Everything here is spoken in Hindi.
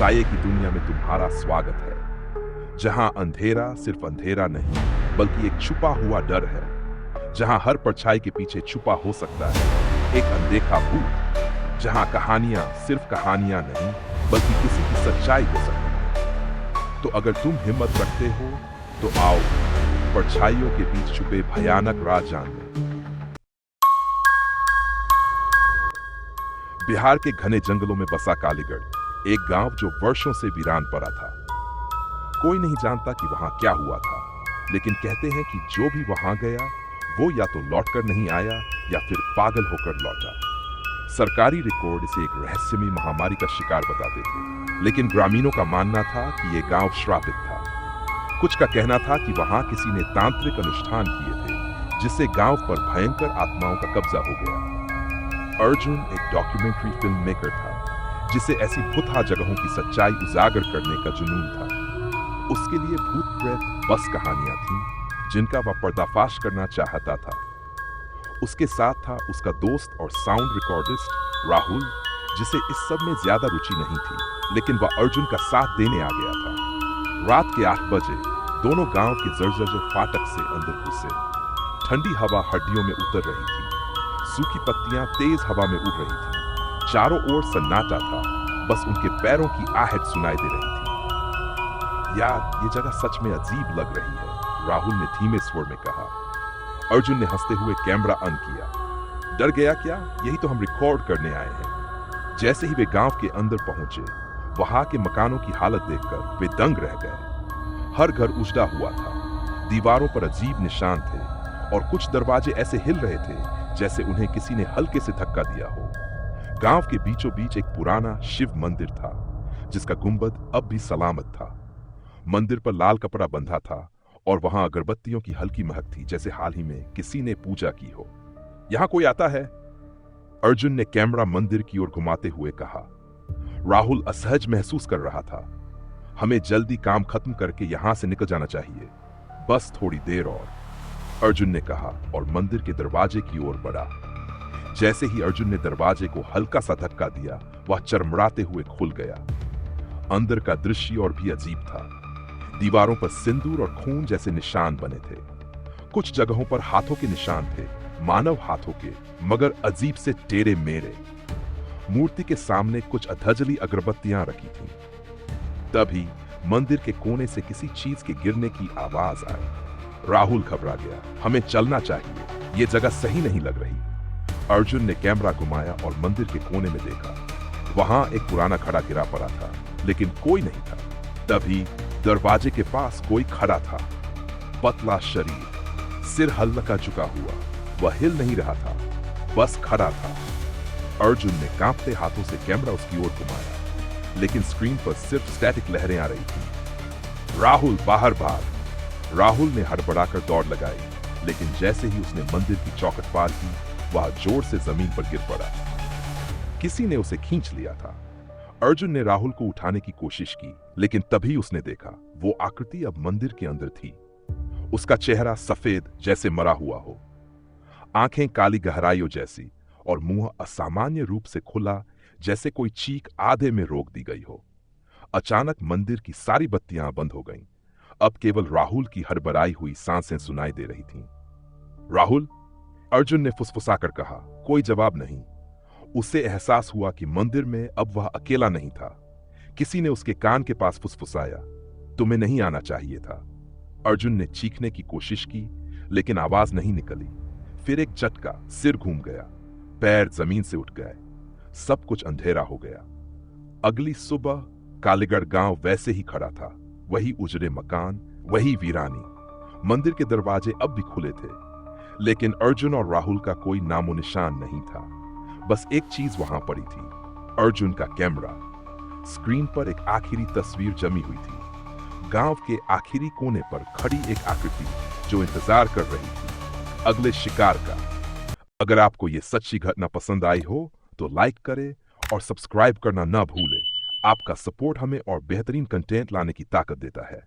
साये की दुनिया में तुम्हारा स्वागत है, जहां अंधेरा सिर्फ अंधेरा नहीं बल्कि एक छुपा हुआ डर है, जहां हर परछाई के पीछे छुपा हो सकता है एक अनदेखा भूत, जहां कहानियां सिर्फ कहानियां नहीं बल्कि किसी की सच्चाई हो सकती है। तो अगर तुम हिम्मत रखते हो तो आओ परछाइयों के बीच छुपे भयानक राज जान लें। बिहार के घने जंगलों में बसा कालीगढ़, एक गांव जो वर्षों से वीरान पड़ा था। कोई नहीं जानता कि वहां क्या हुआ था, लेकिन कहते हैं कि जो भी वहां गया वो या तो लौटकर नहीं आया या फिर पागल होकर लौटा। सरकारी रिकॉर्ड इसे एक रहस्यमयी महामारी का शिकार बताते थे, लेकिन ग्रामीणों का मानना था कि यह गांव श्रापित था। कुछ का कहना था कि वहां किसी ने तांत्रिक अनुष्ठान किए थे, जिससे गांव पर भयंकर आत्माओं का कब्जा हो गया। अर्जुन एक डॉक्यूमेंट्री फिल्म मेकर था, जिसे ऐसी भुतहा जगहों की सच्चाई उजागर करने का जुनून था। उसके लिए भूत प्रेत बस कहानियां थीं, जिनका वह पर्दाफाश करना चाहता था। उसके साथ था उसका दोस्त और साउंड रिकॉर्डिस्ट राहुल, जिसे इस सब में ज्यादा रुचि नहीं थी, लेकिन वह अर्जुन का साथ देने आ गया था। रात के 8 बजे दोनों गांव के जर्जर फाटक से अंदर घुसे। ठंडी हवा हड्डियों में उतर रही थी, सूखी पत्तियां तेज हवा में उड़ रही थी। चारों ओर सन्नाटा था, बस उनके पैरों की आहट सुनाई दे रही थी। यार, ये जगह सच में अजीब लग रही है, राहुल ने धीमे स्वर में कहा। अर्जुन ने हंसते हुए कैमरा ऑन किया। डर गया क्या? यही तो हम रिकॉर्ड करने आए हैं। जैसे ही वे गांव के अंदर पहुंचे, वहां के मकानों की हालत देखकर वे दंग रह गए। हर घर उजड़ा हुआ था, दीवारों पर अजीब निशान थे और कुछ दरवाजे ऐसे हिल रहे थे जैसे उन्हें किसी ने हल्के से धक्का दिया हो। गांव के बीचों बीच एक पुराना शिव मंदिर था, जिसका गुंबद अब भी सलामत था। मंदिर पर लाल कपड़ा बंधा था और वहां अगरबत्तियों की हल्की महक थी, जैसे हाल ही में किसी ने पूजा की हो। यहां कोई आता है? अर्जुन ने कैमरा मंदिर की ओर घुमाते हुए कहा। राहुल असहज महसूस कर रहा था। हमें जल्दी काम खत्म करके यहां से निकल जाना चाहिए, बस थोड़ी देर और, अर्जुन ने कहा और मंदिर के दरवाजे की ओर बढ़ा। जैसे ही अर्जुन ने दरवाजे को हल्का सा धक्का दिया, वह चरमराते हुए खुल गया। अंदर का दृश्य और भी अजीब था। दीवारों पर सिंदूर और खून जैसे निशान बने थे। कुछ जगहों पर हाथों के निशान थे, मानव हाथों के, मगर अजीब से टेढ़े मेढ़े। मूर्ति के सामने कुछ अधजली अगरबत्तियां रखी थीं। तभी मंदिर के कोने से किसी चीज के गिरने की आवाज आई। राहुल घबरा गया। हमें चलना चाहिए, यह जगह सही नहीं लग रही। अर्जुन ने कैमरा घुमाया और मंदिर के कोने में देखा। वहां एक पुराना घड़ा गिरा पड़ा था, लेकिन कोई नहीं था। तभी दरवाजे के पास कोई खड़ा था। पतला शरीर, सिर हल्का झुका हुआ, वह हिल नहीं रहा था, बस खड़ा था। अर्जुन ने कांपते हाथों से कैमरा उसकी ओर घुमाया, लेकिन स्क्रीन पर सिर्फ स्टैटिक लहरें आ रही थीं। राहुल, बाहर भाग! राहुल ने हड़बड़ाकर दौड़ लगाई, लेकिन जैसे ही उसने मंदिर की चौखट पार की, वह जोर से जमीन पर गिर पड़ा। किसी ने उसे खींच लिया था। अर्जुन ने राहुल को उठाने की कोशिश की, लेकिन तभी उसने देखा वो आकृति अब मंदिर के अंदर थी। उसका चेहरा सफेद जैसे मरा हुआ हो, आंखें काली गहराइयों जैसी और मुंह असामान्य रूप से खुला, जैसे कोई चीख आधे में रोक दी गई हो। अचानक मंदिर की सारी बत्तियां बंद हो गईं। अब केवल राहुल की हड़बड़ाई हुई सांसें सुनाई दे रही थीं। राहुल, अर्जुन ने फुसफुसाकर कहा। कोई जवाब नहीं। उसे एहसास हुआ कि मंदिर में अब वह अकेला नहीं था। किसी ने उसके कान के पास फुसफुसाया, तुम्हें नहीं आना चाहिए था। अर्जुन ने चीखने की कोशिश की, लेकिन आवाज नहीं निकली। फिर एक झटका, सिर घूम गया, पैर जमीन से उठ गए, सब कुछ अंधेरा हो गया। अगली सुबह कालीगढ़ गांव वैसे ही खड़ा था, वही उजड़े मकान, वही वीरानी। मंदिर के दरवाजे अब भी खुले थे, लेकिन अर्जुन और राहुल का कोई नामो निशान नहीं था। बस एक चीज वहां पड़ी थी, अर्जुन का कैमरा। स्क्रीन पर एक आखिरी तस्वीर जमी हुई थी। गांव के आखिरी कोने पर खड़ी एक आकृति जो इंतजार कर रही थी अगले शिकार का। अगर आपको यह सच्ची घटना पसंद आई हो तो लाइक करें और सब्सक्राइब करना ना भूलें। आपका सपोर्ट हमें और बेहतरीन कंटेंट लाने की ताकत देता है।